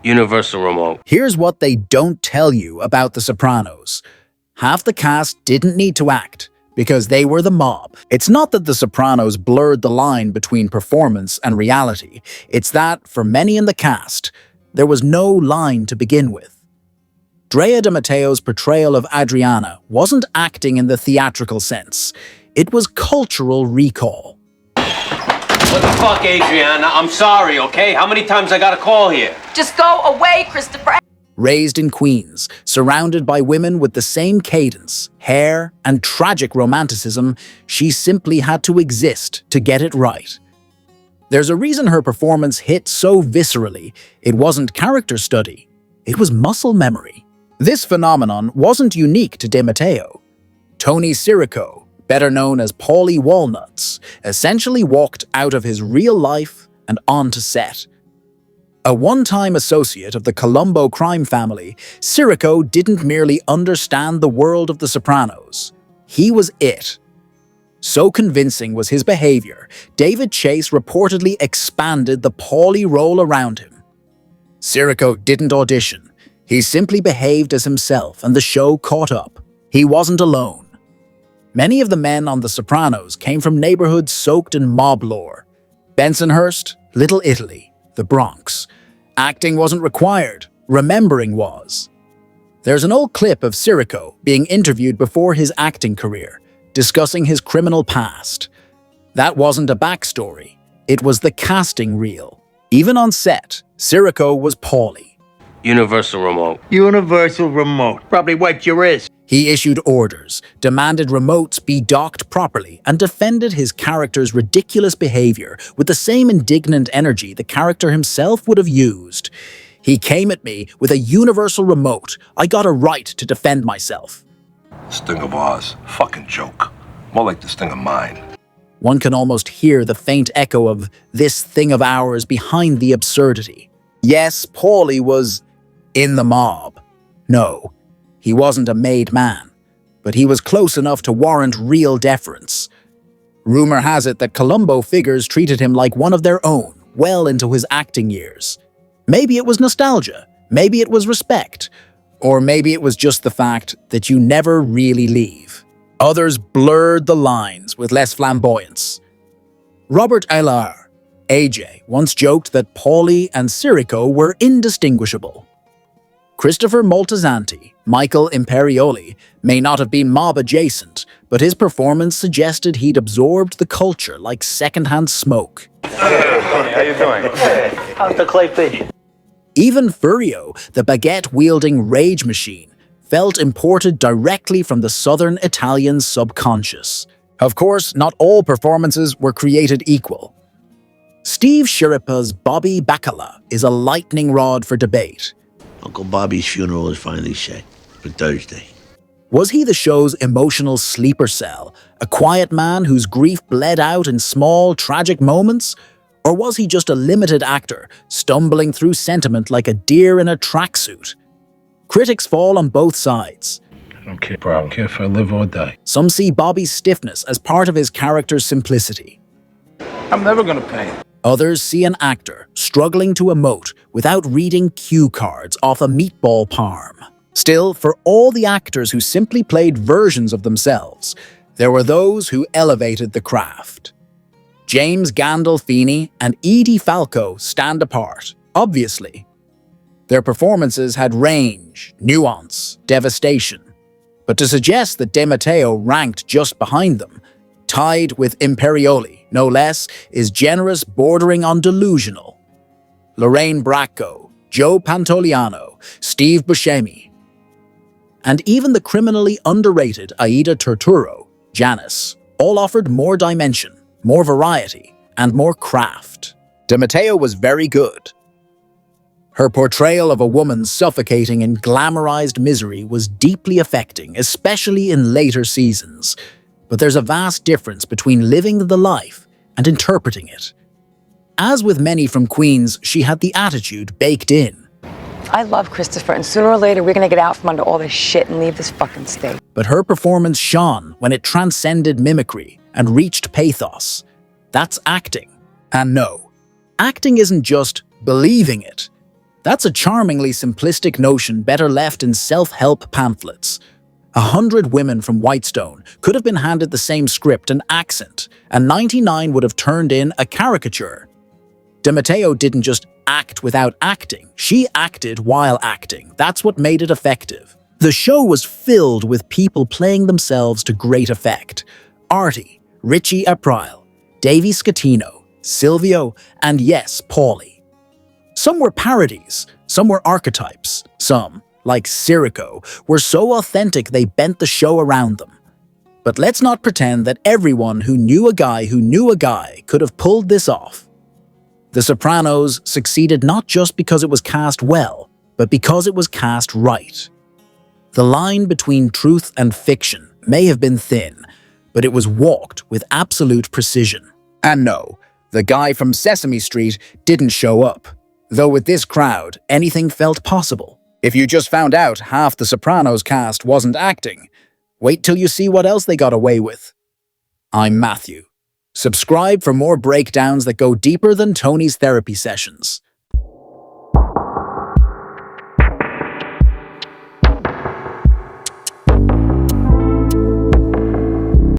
Universal remote. Here's what they don't tell you about The Sopranos. Half the cast didn't need to act, because they were the mob. It's not that The Sopranos blurred the line between performance and reality. It's that, for many in the cast, there was no line to begin with. Drea de Matteo's portrayal of Adriana wasn't acting in the theatrical sense. It was cultural recall. What the fuck, Adriana? I'm sorry, okay? How many times I gotta call here? Just go away, Christopher. Raised in Queens, surrounded by women with the same cadence, hair, and tragic romanticism, she simply had to exist to get it right. There's a reason her performance hit so viscerally. It wasn't character study, it was muscle memory. This phenomenon wasn't unique to De Matteo. Tony Sirico, better known as Paulie Walnuts, essentially walked out of his real life and onto set. A one-time associate of the Colombo crime family, Sirico didn't merely understand the world of The Sopranos. He was it. So convincing was his behavior, David Chase reportedly expanded the Paulie role around him. Sirico didn't audition. He simply behaved as himself, and the show caught up. He wasn't alone. Many of the men on The Sopranos came from neighborhoods soaked in mob lore. Bensonhurst, Little Italy, the Bronx. Acting wasn't required, remembering was. There's an old clip of Sirico being interviewed before his acting career, discussing his criminal past. That wasn't a backstory, it was the casting reel. Even on set, Sirico was Paulie. Universal remote. Universal remote. Probably wiped your wrist. He issued orders, demanded remotes be docked properly, and defended his character's ridiculous behavior with the same indignant energy the character himself would have used. He came at me with a universal remote. I got a right to defend myself. Sting of Oz. Fucking joke. More like the sting of mine. One can almost hear the faint echo of this thing of ours behind the absurdity. Yes, Paulie was in the mob. No, he wasn't a made man, but he was close enough to warrant real deference. Rumor has it that Colombo figures treated him like one of their own well into his acting years. Maybe it was nostalgia, maybe it was respect, or maybe it was just the fact that you never really leave. Others blurred the lines with less flamboyance. Robert Aylar, AJ, once joked that Paulie and Sirico were indistinguishable. Christopher Moltisanti, Michael Imperioli, may not have been mob-adjacent, but his performance suggested he'd absorbed the culture like secondhand smoke. Hey, how you doing? How's the clay fish? Even Furio, the baguette-wielding rage machine, felt imported directly from the southern Italian subconscious. Of course, not all performances were created equal. Steve Schirripa's Bobby Bakala is a lightning rod for debate. Uncle Bobby's funeral is finally set for Thursday. Was he the show's emotional sleeper cell, a quiet man whose grief bled out in small, tragic moments? Or was he just a limited actor, stumbling through sentiment like a deer in a tracksuit? Critics fall on both sides. I don't care, bro. I don't care if I live or die. Some see Bobby's stiffness as part of his character's simplicity. I'm never gonna pay. Others see an actor struggling to emote without reading cue cards off a meatball parm. Still, for all the actors who simply played versions of themselves, there were those who elevated the craft. James Gandolfini and Edie Falco stand apart, obviously. Their performances had range, nuance, devastation. But to suggest that De Matteo ranked just behind them, tied with Imperioli, no less, is generous bordering on delusional. Lorraine Bracco, Joe Pantoliano, Steve Buscemi, and even the criminally underrated Aida Turturro, Janice, all offered more dimension, more variety, and more craft. De Matteo was very good. Her portrayal of a woman suffocating in glamorized misery was deeply affecting, especially in later seasons. But there's a vast difference between living the life and interpreting it. As with many from Queens, she had the attitude baked in. I love Christopher, and sooner or later we're gonna get out from under all this shit and leave this fucking state. But her performance shone when it transcended mimicry and reached pathos. That's acting. And no, acting isn't just believing it. That's a charmingly simplistic notion better left in self-help pamphlets. 100 women from Whitestone could have been handed the same script and accent, and 99 would have turned in a caricature. DeMatteo didn't just act without acting, she acted while acting. That's what made it effective. The show was filled with people playing themselves to great effect. Artie, Richie April, Davy Scatino, Silvio, and yes, Paulie. Some were parodies, some were archetypes, some, like Sirico, were so authentic they bent the show around them. But let's not pretend that everyone who knew a guy could have pulled this off. The Sopranos succeeded not just because it was cast well, but because it was cast right. The line between truth and fiction may have been thin, but it was walked with absolute precision. And no, the guy from Sesame Street didn't show up. Though with this crowd, anything felt possible. If you just found out half the Sopranos cast wasn't acting, wait till you see what else they got away with. I'm Matthew. Subscribe for more breakdowns that go deeper than Tony's therapy sessions.